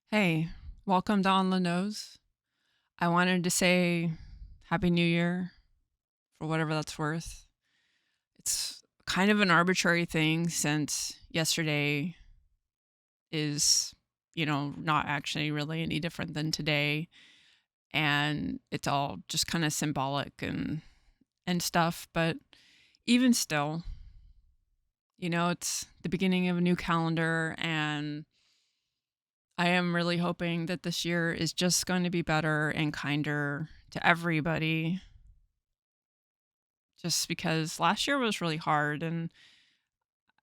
Hey, welcome to On the Nose. I wanted to say Happy New Year for whatever that's worth. It's kind of an arbitrary thing since yesterday is, not actually really any different than today. And it's all just kind of symbolic and stuff. But even still, it's the beginning of a new calendar, and I am really hoping that this year is just going to be better and kinder to everybody, just because last year was really hard. And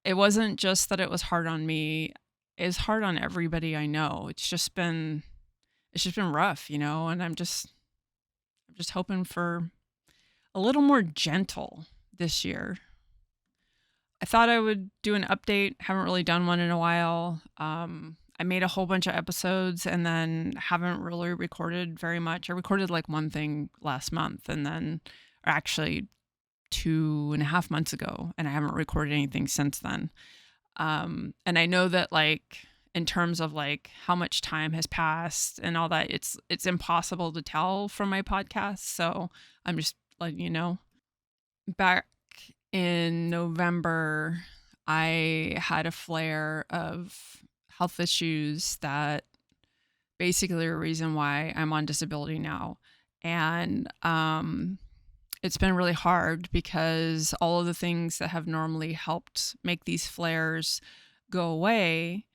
it wasn't just that it was hard on me, it's hard on everybody I know. It's just been rough, and I'm just hoping for a little more gentle this year. I thought I would do an update. Haven't really done one in a while. I made a whole bunch of episodes and then haven't really recorded very much. I recorded like one thing last month, and then, or actually 2.5 months ago, and I haven't recorded anything since then. And I know that, like, in terms of like how much time has passed and all that, it's impossible to tell from my podcast. So I'm just letting you know. Back in November, I had a flare of health issues that basically are a reason why I'm on disability now. And it's been really hard because all of the things that have normally helped make these flares go away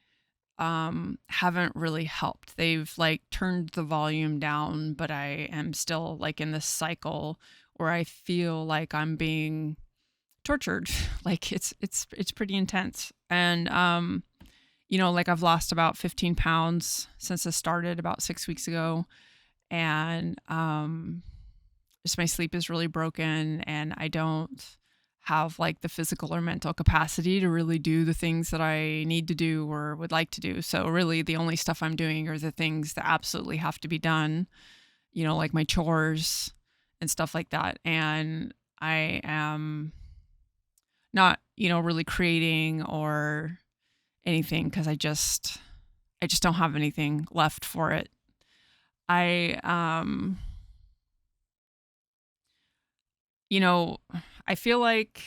haven't really helped. They've like turned the volume down, but I am still like in this cycle where I feel like I'm being tortured. Like it's pretty intense. And like I've lost about 15 pounds since I started about 6 weeks ago. And just my sleep is really broken, and I don't have like the physical or mental capacity to really do the things that I need to do or would like to do. So really the only stuff I'm doing are the things that absolutely have to be done, like my chores and stuff like that. And I am not, really creating or anything because I just don't have anything left for it. I you know, I feel like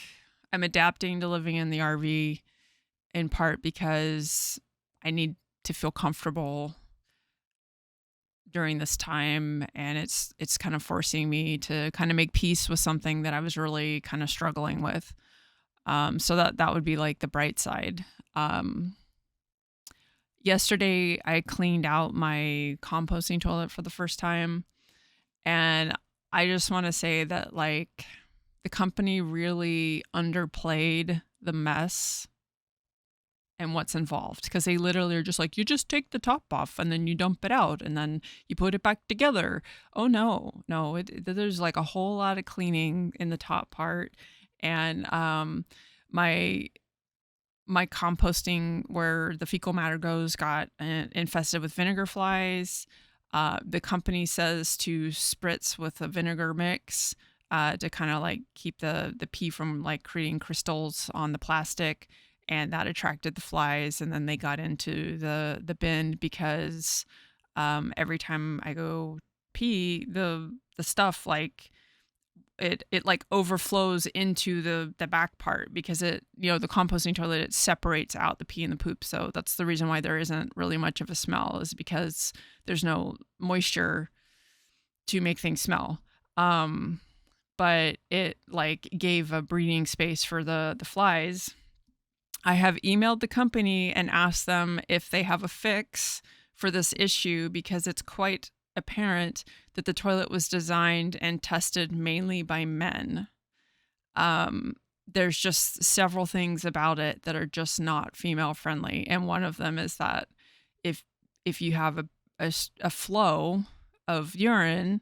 I'm adapting to living in the RV in part because I need to feel comfortable during this time, and it's kind of forcing me to kind of make peace with something that I was really kind of struggling with. So that would be like the bright side. Yesterday I cleaned out my composting toilet for the first time, and I just want to say that, like, the company really underplayed the mess and what's involved, because they literally are just like, you just take the top off and then you dump it out and then you put it back together. Oh no, no, there's like a whole lot of cleaning in the top part. And my my composting where the fecal matter goes got infested with vinegar flies. The company says to spritz with a vinegar mix to kind of like keep the pee from like creating crystals on the plastic, and that attracted the flies. And then they got into the bin because every time I go pee, the stuff like it like overflows into the back part, because the composting toilet, it separates out the pee and the poop. So that's the reason why there isn't really much of a smell, is because there's no moisture to make things smell. But it like gave a breeding space for the flies. I have emailed the company and asked them if they have a fix for this issue, because it's quite apparent that the toilet was designed and tested mainly by men. There's just several things about it that are just not female friendly, and one of them is that if you have a flow of urine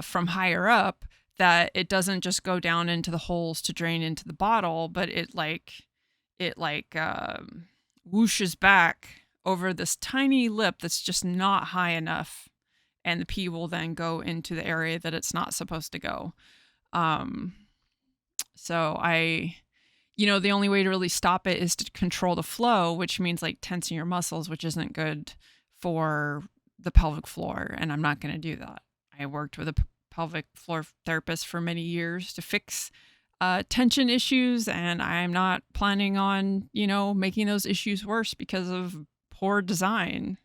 from higher up, that it doesn't just go down into the holes to drain into the bottle, but it whooshes back over this tiny lip that's just not high enough, and the pee will then go into the area that it's not supposed to go. So the only way to really stop it is to control the flow, which means like tensing your muscles, which isn't good for the pelvic floor, and I'm not going to do that. I worked with a pelvic floor therapist for many years to fix tension issues, and I'm not planning on, making those issues worse because of poor design.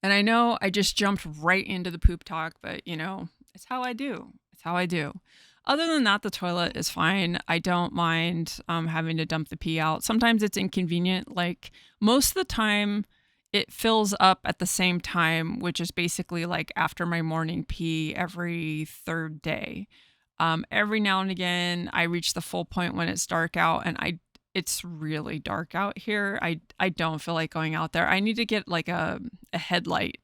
And I know I just jumped right into the poop talk, but it's how I do. It's how I do. Other than that, the toilet is fine. I don't mind having to dump the pee out. Sometimes it's inconvenient. Like most of the time, it fills up at the same time, which is basically like after my morning pee every third day. Every now and again, I reach the full point when it's dark out, and it's really dark out here. I don't feel like going out there. I need to get like a headlight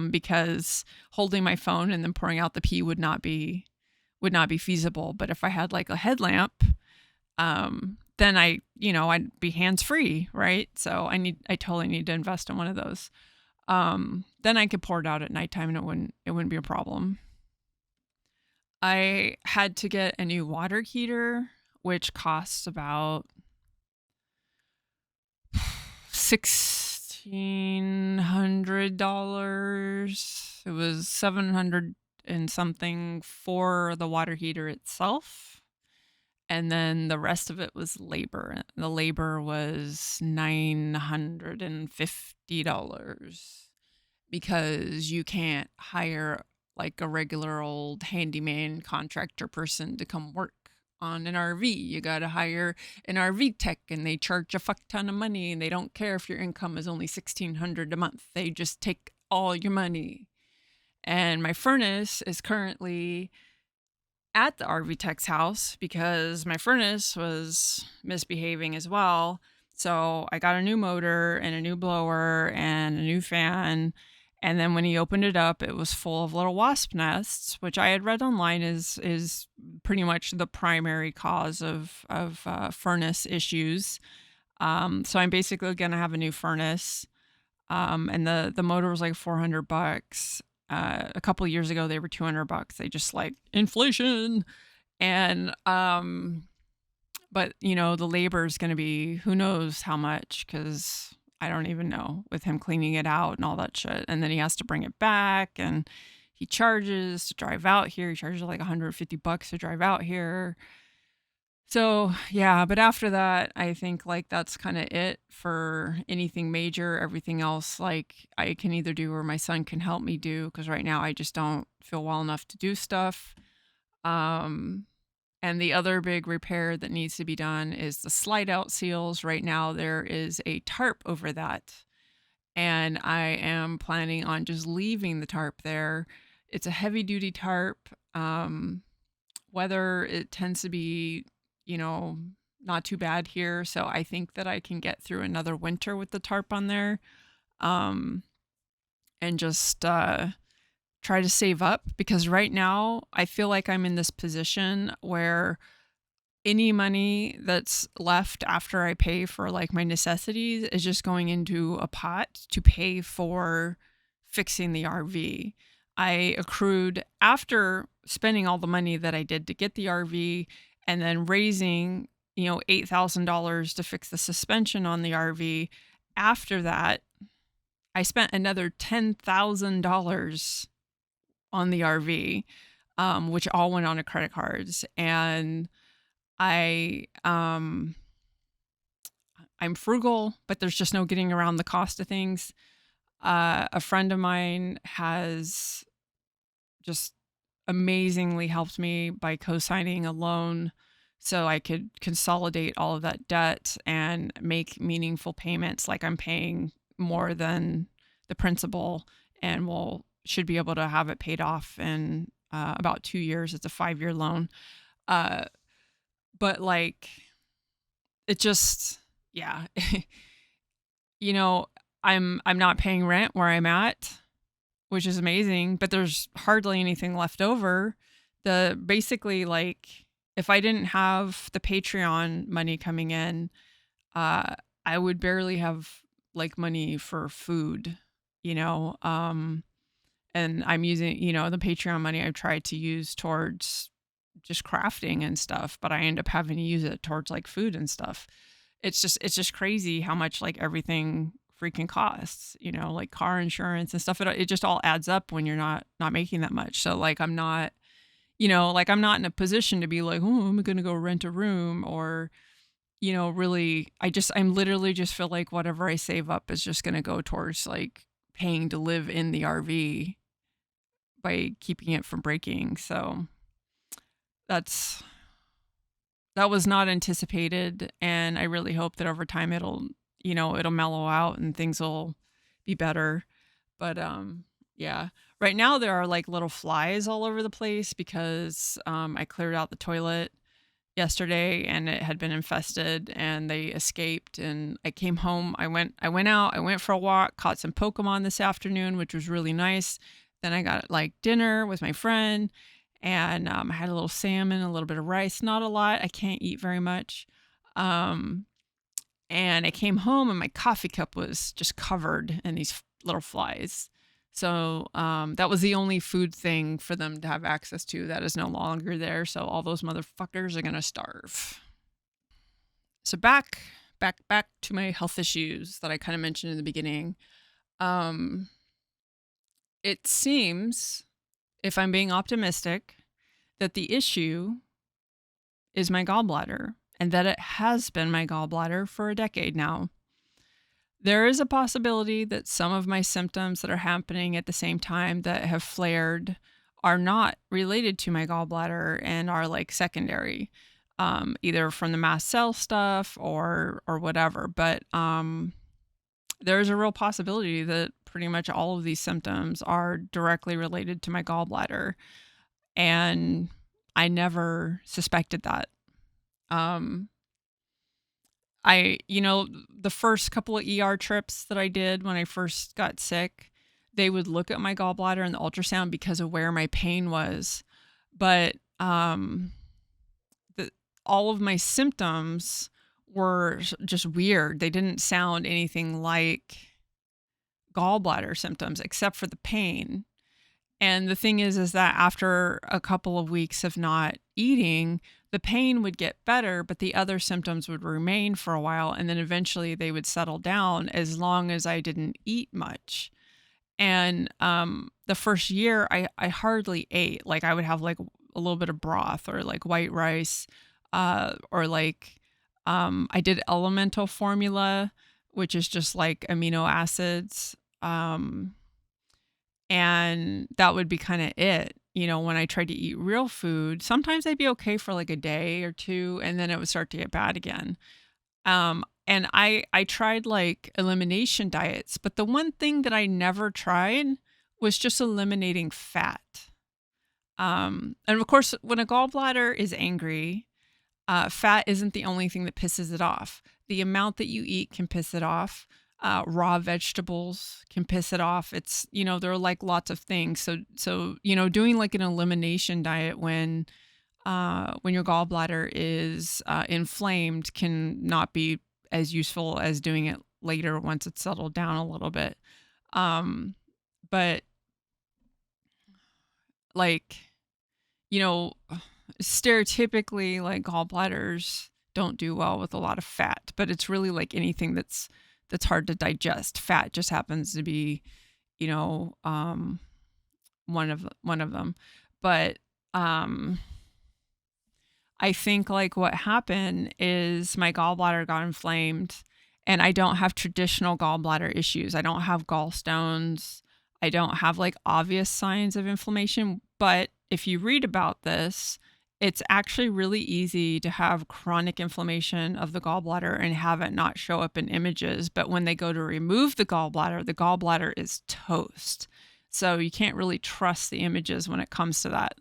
because holding my phone and then pouring out the pee would not be feasible. But if I had like a headlamp, then I'd be hands free, right? So I totally need to invest in one of those. Then I could pour it out at nighttime and it wouldn't be a problem. I had to get a new water heater, which costs about $1,600. It was $700 and something for the water heater itself. And then the rest of it was labor. The labor was $950 because you can't hire like a regular old handyman contractor person to come work on an RV. You got to hire an RV tech, and they charge a fuck ton of money, and they don't care if your income is only $1,600 a month. They just take all your money. And my furnace is currently at the RV tech's house because my furnace was misbehaving as well. So I got a new motor and a new blower and a new fan. And then when he opened it up, it was full of little wasp nests, which I had read online is pretty much the primary cause of furnace issues. So I'm basically going to have a new furnace. And the motor was like $400. A couple of years ago, they were $200. They just like inflation. And, but the labor is going to be, who knows how much, because I don't even know, with him cleaning it out and all that shit. And then he has to bring it back, and he charges to drive out here. He charges like $150 to drive out here. So yeah, but after that, I think like that's kind of it for anything major. Everything else, like I can either do or my son can help me do, because right now I just don't feel well enough to do stuff. And the other big repair that needs to be done is the slide out seals. Right now there is a tarp over that, and I am planning on just leaving the tarp there. It's a heavy duty tarp. Weather, it tends to be, not too bad here. So I think that I can get through another winter with the tarp on there. And just try to save up, because right now I feel like I'm in this position where any money that's left after I pay for like my necessities is just going into a pot to pay for fixing the RV. I accrued, after spending all the money that I did to get the RV and then raising, $8,000 to fix the suspension on the RV. After that, I spent another $10,000 on the RV, which all went on to credit cards. And I'm frugal, but there's just no getting around the cost of things. A friend of mine has just amazingly helped me by co-signing a loan so I could consolidate all of that debt and make meaningful payments. Like I'm paying more than the principal, and should be able to have it paid off in about 2 years. It's a 5-year loan. But like, it just, yeah, I'm not paying rent where I'm at, which is amazing, but there's hardly anything left over. Basically, like, if I didn't have the Patreon money coming in, I would barely have like money for food, and I'm using, the Patreon money I've tried to use towards just crafting and stuff, but I end up having to use it towards like food and stuff. It's just crazy how much like everything freaking costs, you know, like car insurance and stuff. It just all adds up when you're not making that much. So like I'm not, you know, like I'm not in a position to be like, oh, I'm going to go rent a room or, you know, really, I'm literally just feel like whatever I save up is just going to go towards like paying to live in the RV by keeping it from breaking. So that's, that was not anticipated. And I really hope that over time it'll, you know, it'll mellow out and things will be better. But, yeah, right now there are like little flies all over the place because, I cleared out the toilet yesterday and it had been infested and they escaped and I came home. I went out, I went for a walk, caught some Pokemon this afternoon, which was really nice. Then I got like dinner with my friend and I had a little salmon, a little bit of rice, not a lot. I can't eat very much. Um, and I came home and my coffee cup was just covered in these little flies. So that was the only food thing for them to have access to that is no longer there. So all those motherfuckers are gonna starve. So back to my health issues that I kind of mentioned in the beginning. Um, it seems, if I'm being optimistic, that the issue is my gallbladder and that it has been my gallbladder for a decade now. There is a possibility that some of my symptoms that are happening at the same time that have flared are not related to my gallbladder and are like secondary, either from the mast cell stuff or whatever. But there's a real possibility that pretty much all of these symptoms are directly related to my gallbladder, and I never suspected that. Um, you know, the first couple of ER trips that I did when I first got sick, they would look at my gallbladder and the ultrasound because of where my pain was. But the, all of my symptoms were just weird. They didn't sound anything like gallbladder symptoms except for the pain. And the thing is that after a couple of weeks of not eating, the pain would get better, but the other symptoms would remain for a while. And then eventually they would settle down as long as I didn't eat much. And the first year, I hardly ate. Like I would have like a little bit of broth or like white rice, or like I did elemental formula, which is just like amino acids. And that would be kind of it. You know, when I tried to eat real food, sometimes I'd be okay for like a day or two, and then it would start to get bad again. And I tried like elimination diets, but the one thing that I never tried was just eliminating fat. And of course, when a gallbladder is angry, fat isn't the only thing that pisses it off. The amount that you eat can piss it off. Raw vegetables can piss it off. It's, you know, there are like lots of things. So, you know, doing like an elimination diet when your gallbladder is inflamed can not be as useful as doing it later once it's settled down a little bit. But like, you know, stereotypically like gallbladders don't do well with a lot of fat, but it's really like anything that's hard to digest. Fat just happens to be, you know, one of them. But I think like what happened is my gallbladder got inflamed, and I don't have traditional gallbladder issues. I don't have gallstones. I don't have like obvious signs of inflammation. But if you read about this, it's actually really easy to have chronic inflammation of the gallbladder and have it not show up in images. But when they go to remove the gallbladder is toast. So you can't really trust the images when it comes to that.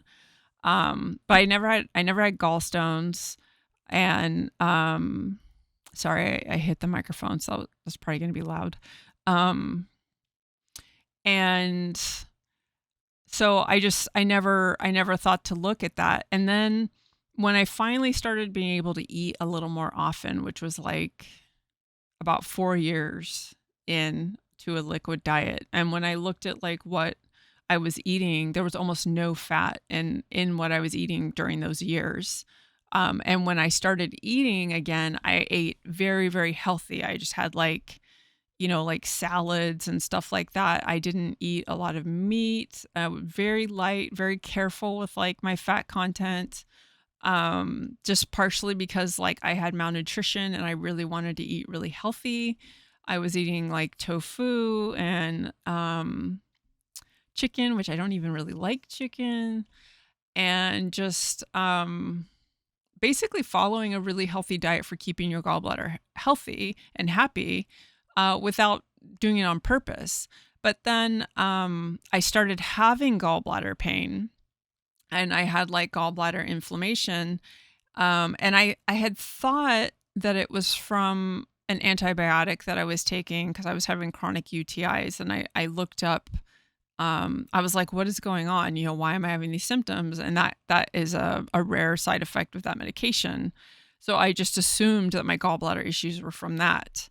But I never had gallstones, and sorry, I hit the microphone, so that's probably going to be loud. And so I never thought to look at that. And then when I finally started being able to eat a little more often, which was like about 4 years into a liquid diet, and when I looked at like what I was eating, there was almost no fat in what I was eating during those years. And when I started eating again, I ate very, very healthy. I just had like, like salads and stuff like that. I didn't eat a lot of meat. Very light, very careful with like my fat content. Just partially because like I had malnutrition and I really wanted to eat really healthy. I was eating like tofu and chicken, which I don't even really like chicken, and just basically following a really healthy diet for keeping your gallbladder healthy and happy without doing it on purpose. But then I started having gallbladder pain and I had like gallbladder inflammation. And I had thought that it was from an antibiotic that I was taking because I was having chronic UTIs. And I looked up, I was like, what is going on? Why am I having these symptoms? And that is a rare side effect of that medication. So I just assumed that my gallbladder issues were from that.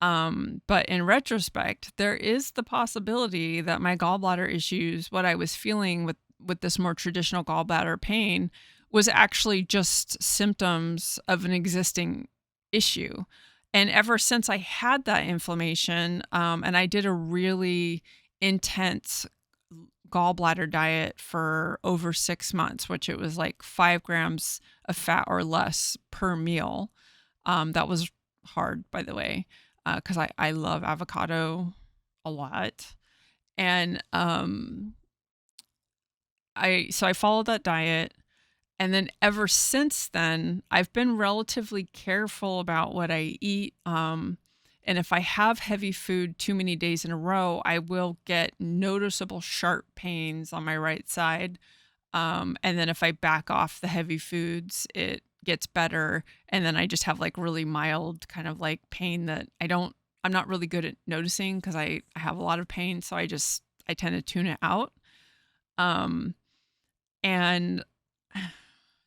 But in retrospect, there is the possibility that my gallbladder issues, what I was feeling with this more traditional gallbladder pain, was actually just symptoms of an existing issue. And ever since I had that inflammation, and I did a really intense gallbladder diet for over 6 months, which it was like 5 grams of fat or less per meal. That was hard, by the way, because I love avocado a lot. And I followed that diet. And then ever since then, I've been relatively careful about what I eat. And if I have heavy food too many days in a row, I will get noticeable sharp pains on my right side. And then if I back off the heavy foods, it gets better. And then I just have like really mild kind of like pain that I'm not really good at noticing because I have a lot of pain. So I tend to tune it out. And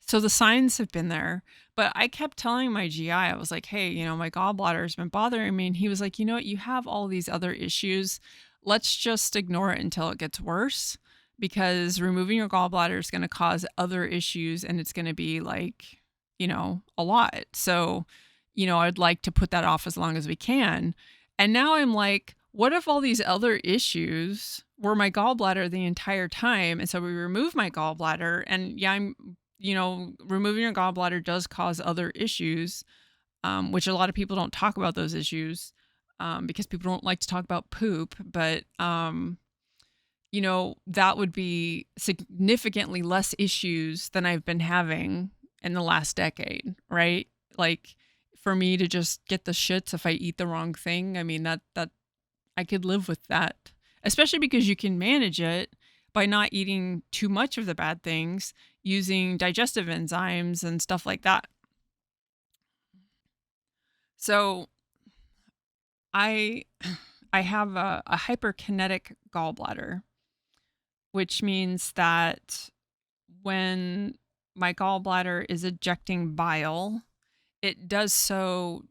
so the signs have been there, but I kept telling my GI, I was like, hey, my gallbladder has been bothering me. And he was like, you know what? You have all these other issues. Let's just ignore it until it gets worse because removing your gallbladder is going to cause other issues and it's going to be like, a lot. So, I'd like to put that off as long as we can. And now I'm like, what if all these other issues were my gallbladder the entire time? And so we remove my gallbladder and yeah, removing your gallbladder does cause other issues, which a lot of people don't talk about those issues because people don't like to talk about poop. But, that would be significantly less issues than I've been having in the last decade, right? Like for me to just get the shits if I eat the wrong thing. I mean, that I could live with that, especially because you can manage it by not eating too much of the bad things, using digestive enzymes and stuff like that. So I have a hyperkinetic gallbladder, which means that when my gallbladder is ejecting bile, it does so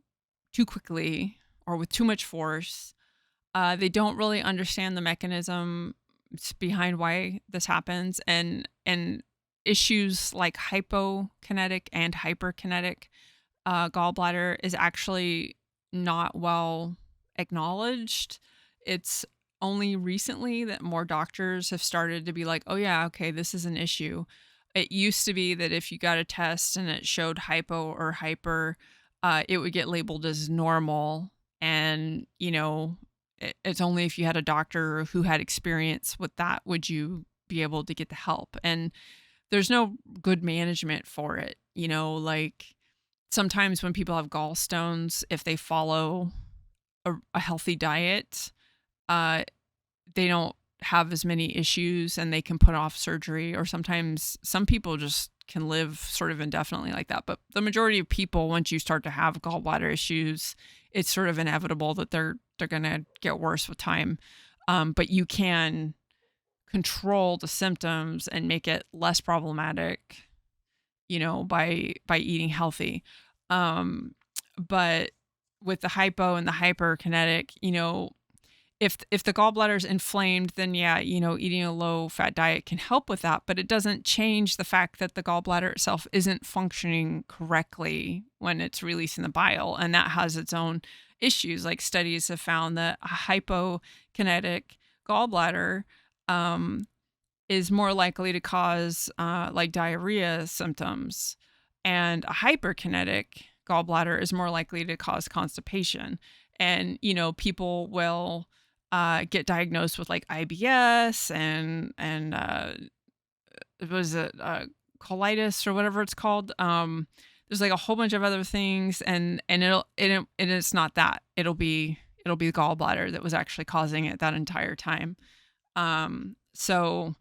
too quickly or with too much force. They don't really understand the mechanism behind why this happens, and issues like hypokinetic and hyperkinetic gallbladder is actually not well acknowledged. It's only recently that more doctors have started to be like, oh yeah, okay, this is an issue. It used to be that if you got a test and it showed hypo or hyper, it would get labeled as normal. And, it's only if you had a doctor who had experience with that would you be able to get the help. And there's no good management for it. Like sometimes when people have gallstones, if they follow a healthy diet, they don't have as many issues and they can put off surgery, or sometimes some people just can live sort of indefinitely like that. But the majority of people, once you start to have gallbladder issues, it's sort of inevitable that they're going to get worse with time. But you can control the symptoms and make it less problematic, by eating healthy. But with the hypo and the hyperkinetic, if the gallbladder is inflamed, then yeah, eating a low fat diet can help with that, but it doesn't change the fact that the gallbladder itself isn't functioning correctly when it's releasing the bile, and that has its own issues. Like studies have found that a hypokinetic gallbladder um, is more likely to cause like diarrhea symptoms, and a hyperkinetic gallbladder is more likely to cause constipation. And people will get diagnosed with like IBS and was it colitis or whatever it's called. There's like a whole bunch of other things, and it's not that. It'll be the gallbladder that was actually causing it that entire time. So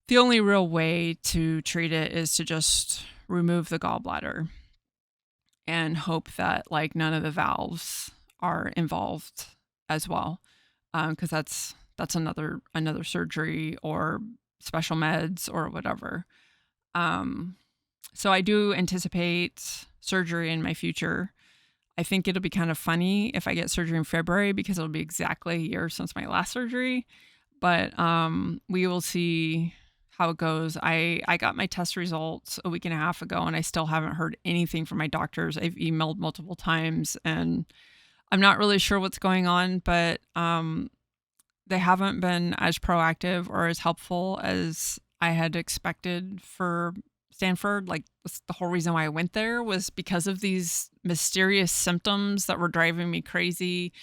the only real way to treat it is to just remove the gallbladder and hope that like none of the valves are involved as well, because that's another surgery or special meds or whatever. So I do anticipate surgery in my future. I think it'll be kind of funny if I get surgery in February because it'll be exactly a year since my last surgery. But we will see how it goes. I got my test results a week and a half ago, and I still haven't heard anything from my doctors. I've emailed multiple times, and I'm not really sure what's going on, but they haven't been as proactive or as helpful as I had expected for Stanford. Like, that's the whole reason why I went there was because of these mysterious symptoms that were driving me crazy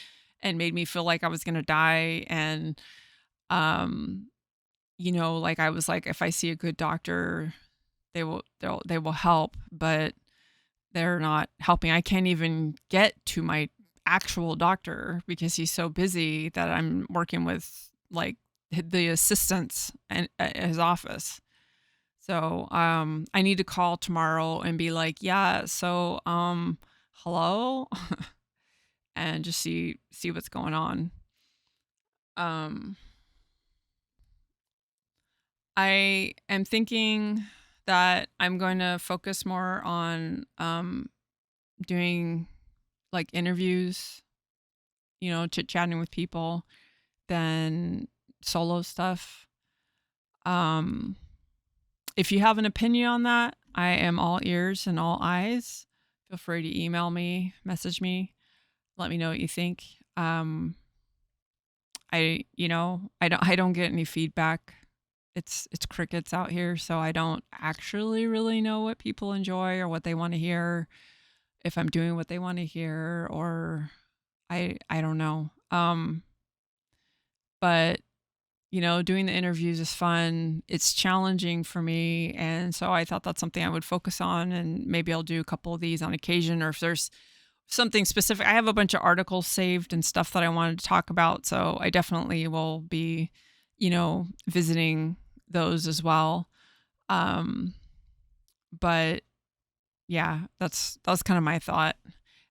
and made me feel like I was going to die. And um like I was like, if I see a good doctor, they will help, but they're not helping. I can't even get to my actual doctor because he's so busy that I'm working with like the assistants at his office. So I need to call tomorrow and be like, yeah, so hello, and just see what's going on. Um I am thinking that I'm going to focus more on doing like interviews, chit chatting with people than solo stuff. Um, if you have an opinion on that, I am all ears and all eyes. Feel free to email me, message me, let me know what you think. I don't get any feedback. It's crickets out here, so I don't actually really know what people enjoy or what they want to hear, if I'm doing what they want to hear, or I don't know. But doing the interviews is fun. It's challenging for me, and so I thought that's something I would focus on, and maybe I'll do a couple of these on occasion, or if there's something specific. I have a bunch of articles saved and stuff that I wanted to talk about, so I definitely will be, visiting those as well. Um, but yeah, that's kind of my thought.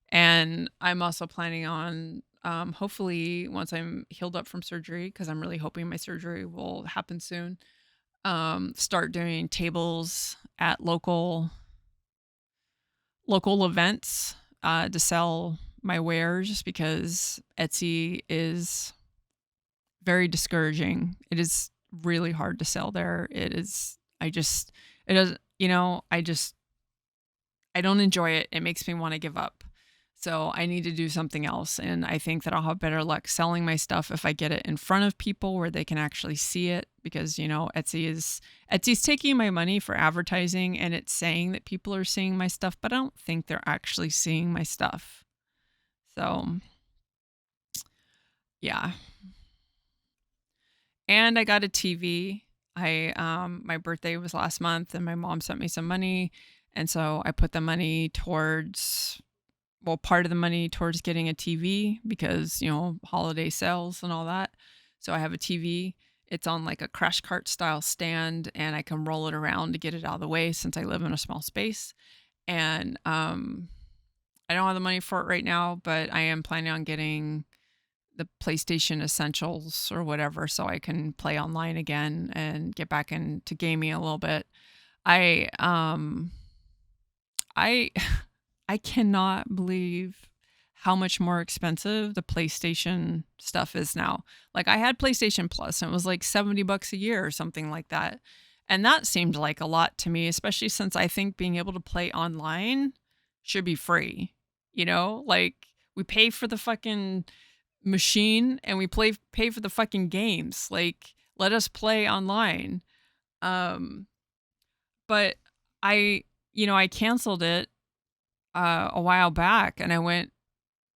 And I'm also planning on hopefully once I'm healed up from surgery, because I'm really hoping my surgery will happen soon, start doing tables at local events to sell my wares, because Etsy is very discouraging. It is really hard to sell there. It is, it doesn't, I don't enjoy it. It makes me want to give up. So I need to do something else. And I think that I'll have better luck selling my stuff if I get it in front of people where they can actually see it, because, Etsy's taking my money for advertising, and it's saying that people are seeing my stuff, but I don't think they're actually seeing my stuff. So yeah. And I got a TV. My birthday was last month, and my mom sent me some money, and so I put the money towards, well, part of the money towards getting a TV, because, holiday sales and all that. So I have a TV. It's on like a crash cart style stand, and I can roll it around to get it out of the way since I live in a small space. And I don't have the money for it right now, but I am planning on getting the PlayStation Essentials or whatever, so I can play online again and get back into gaming a little bit. I I I cannot believe how much more expensive the PlayStation stuff is now. Like I had PlayStation Plus and it was like $70 a year or something like that. And that seemed like a lot to me, especially since I think being able to play online should be free. Like we pay for the fucking machine and we pay for the fucking games. Like let us play online. Um but I canceled it a while back and I went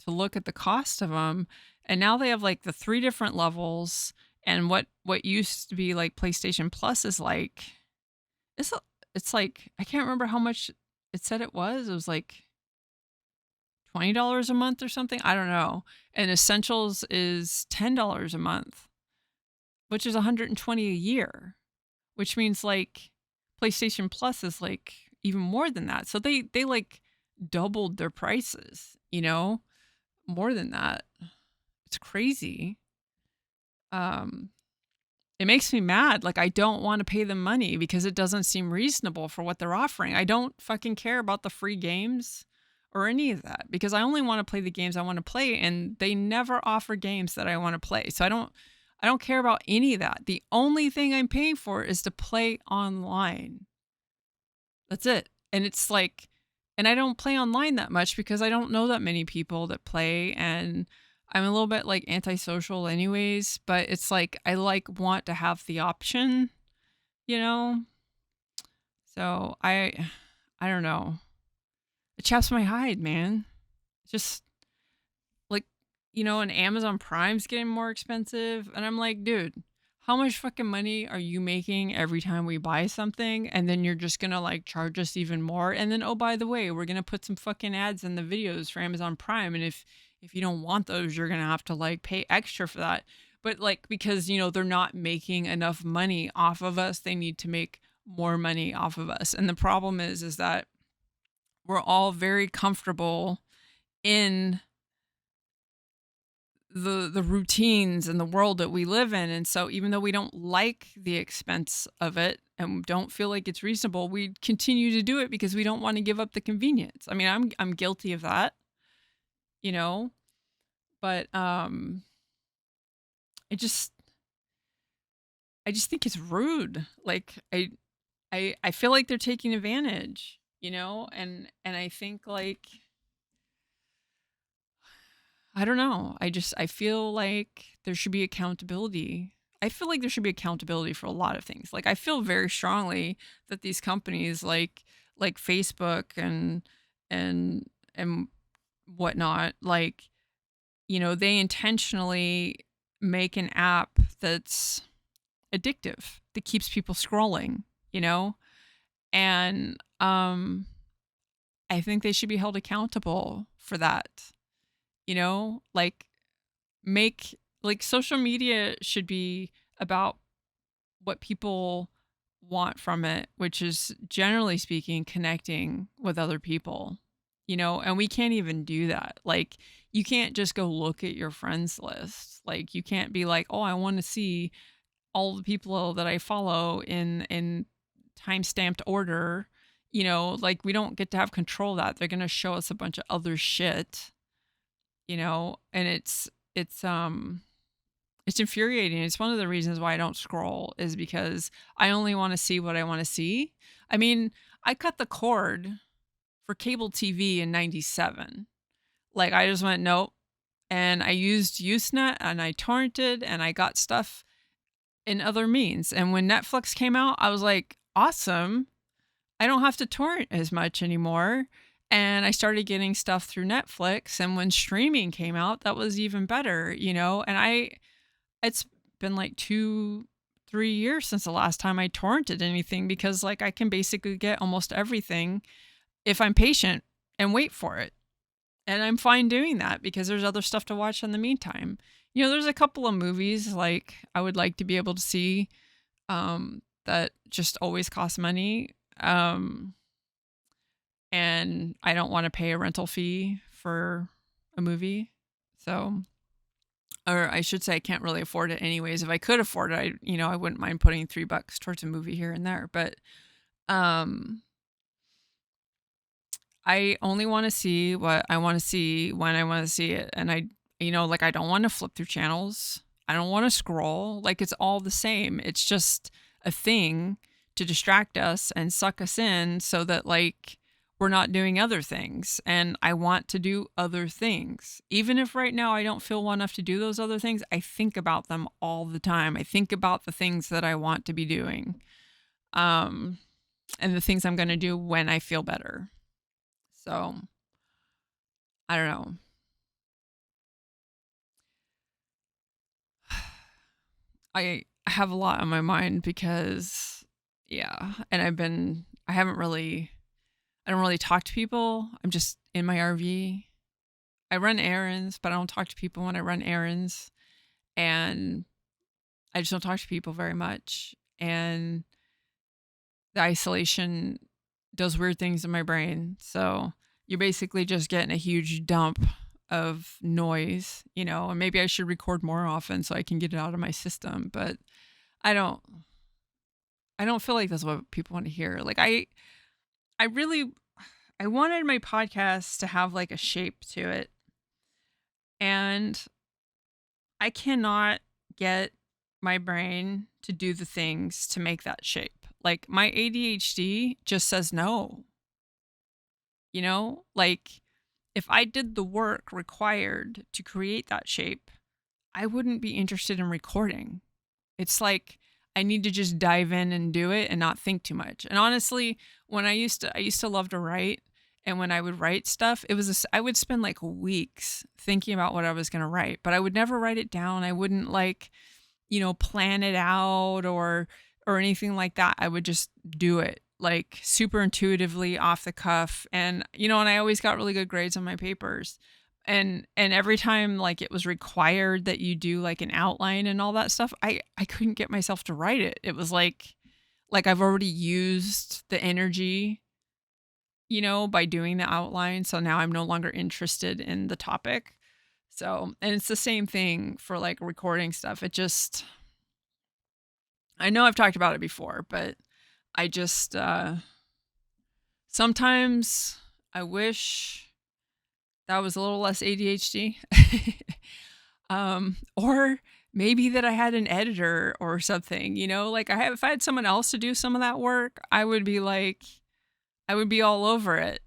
to look at the cost of them, and now they have like the three different levels, and what used to be like PlayStation Plus is like it's it's like I can't remember how much it said it was. It was like $20 a month or something. I don't know. And Essentials is $10 a month, which is 120 a year, which means like PlayStation Plus is like even more than that. So they like doubled their prices, more than that. It's crazy. Um it makes me mad. Like I don't want to pay them money because it doesn't seem reasonable for what they're offering. I don't fucking care about the free games or any of that because I only want to play the games I want to play, and they never offer games that I want to play. So I don't care about any of that. The only thing I'm paying for is to play online. That's it. And it's like, and I don't play online that much because I don't know that many people that play, and I'm a little bit like antisocial anyways, but it's like I like want to have the option, you know? So I don't know. It chaps my hide, man. Just like, and Amazon Prime's getting more expensive, and I'm like, dude, how much fucking money are you making every time we buy something? And then you're just gonna like charge us even more. And then, oh, by the way, we're gonna put some fucking ads in the videos for Amazon Prime. And if you don't want those, you're gonna have to like pay extra for that. But like because they're not making enough money off of us, they need to make more money off of us. And the problem is that we're all very comfortable in the routines and the world that we live in, and so even though we don't like the expense of it and don't feel like it's reasonable, we continue to do it because we don't want to give up the convenience. I mean, I'm guilty of that, you know but I just I just think it's rude. Like I feel like they're taking advantage, and I think like I don't know. I feel like there should be accountability. I feel like there should be accountability for a lot of things. Like I feel very strongly that these companies like Facebook and whatnot, like, they intentionally make an app that's addictive, that keeps people scrolling, you know? And I think they should be held accountable for that. Like make like social media should be about what people want from it, which is generally speaking connecting with other people, and we can't even do that. Like you can't just go look at your friends list. Like you can't be like, oh, I want to see all the people that I follow in time-stamped order. Like we don't get to have control of that. They're going to show us a bunch of other shit, and it's infuriating. It's one of the reasons why I don't scroll, is because I only want to see what I want to see. I mean, I cut the cord for cable TV in 97. Like I just went nope, and I used Usenet and I torrented and I got stuff in other means. And when Netflix came out, I was like, awesome. I don't have to torrent as much anymore. And I started getting stuff through Netflix. And when streaming came out, that was even better, And it's been like 2-3 years since the last time I torrented anything, because like I can basically get almost everything if I'm patient and wait for it. And I'm fine doing that because there's other stuff to watch in the meantime. There's a couple of movies like I would like to be able to see that just always cost money. And I don't want to pay a rental fee for a movie. So, or I should say I can't really afford it anyways. If I could afford it, I wouldn't mind putting $3 towards a movie here and there. But I only want to see what I want to see when I want to see it. And like I don't want to flip through channels. I don't want to scroll. Like it's all the same. It's just a thing to distract us and suck us in so that like we're not doing other things. And I want to do other things. Even if right now I don't feel well enough to do those other things, I think about them all the time. I think about the things that I want to be doing. Um, and the things I'm going to do when I feel better. So I don't know. I have a lot on my mind because, yeah, and I don't really talk to people. I'm just in my RV. I run errands, but I don't talk to people when I run errands. And I just don't talk to people very much. And the isolation does weird things in my brain. So you're basically just getting a huge dump of noise, and maybe I should record more often so I can get it out of my system, but I don't I don't feel like that's what people want to hear. Like I really I wanted my podcast to have like a shape to it, and I cannot get my brain to do the things to make that shape. Like my ADHD just says no. Like if I did the work required to create that shape, I wouldn't be interested in recording. It's like I need to just dive in and do it and not think too much. And honestly, when I used to love to write, and when I would write stuff, I would spend like weeks thinking about what I was going to write, but I would never write it down. I wouldn't like, plan it out or anything like that. I would just do it like super intuitively off the cuff. And I always got really good grades on my papers. And every time like it was required that you do like an outline and all that stuff, I couldn't get myself to write it. It was like I've already used the energy, by doing the outline. So now I'm no longer interested in the topic. So, and it's the same thing for like recording stuff. I know I've talked about it before, but I just, sometimes I wish that was a little less ADHD. Or maybe that I had an editor or something, like if I had someone else to do some of that work, I would be all over it.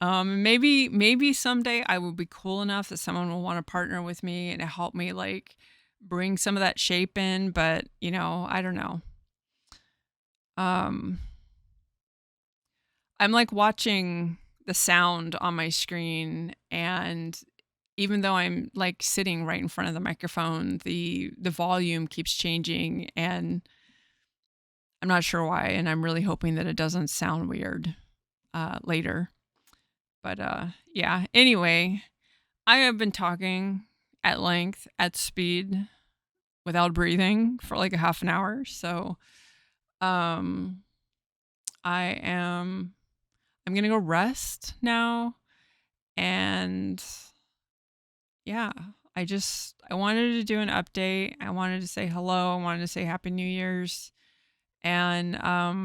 Maybe someday I will be cool enough that someone will want to partner with me and help me like bring some of that shape in, but I don't know. Um, I'm like watching the sound on my screen, and even though I'm like sitting right in front of the microphone, the volume keeps changing, and I'm not sure why, and I'm really hoping that it doesn't sound weird later. But yeah, anyway, I have been talking at length, at speed, without breathing for like a half an hour. So um I am I'm going to go rest now, and yeah, I wanted to do an update. I wanted to say hello. I wanted to say happy New Year's. And I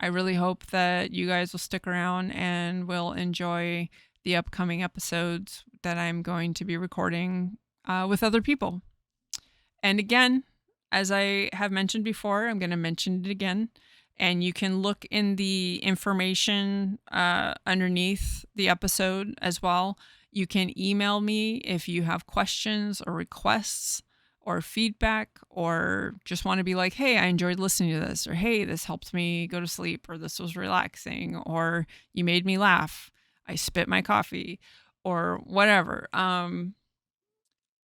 really hope that you guys will stick around and will enjoy the upcoming episodes that I'm going to be recording with other people. And again, as I have mentioned before, I'm going to mention it again. And you can look in the information underneath the episode as well. You can email me if you have questions or requests or feedback, or just want to be like, hey, I enjoyed listening to this, or hey, this helped me go to sleep, or this was relaxing, or you made me laugh, I spit my coffee, or whatever.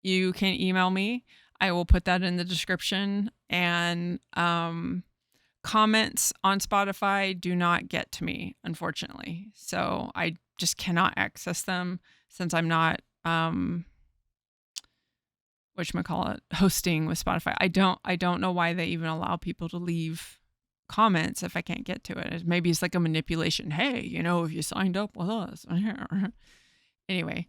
You can email me. I will put that in the description. And comments on Spotify do not get to me, unfortunately. So I just cannot access them since I'm not whatchamacallit, hosting with Spotify. I don't know why they even allow people to leave comments if I can't get to it. Maybe it's like a manipulation. Hey, if you signed up with us. Anyway,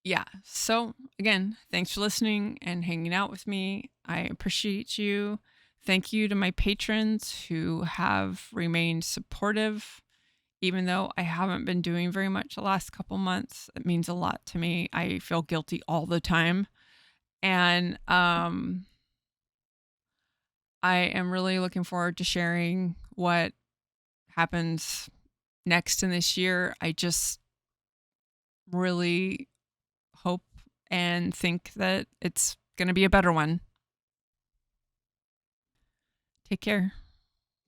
yeah. So again, thanks for listening and hanging out with me. I appreciate you. Thank you to my patrons who have remained supportive. Even though I haven't been doing very much the last couple months, it means a lot to me. I feel guilty all the time. And I am really looking forward to sharing what happens next in this year. I just really hope and think that it's going to be a better one. Take care.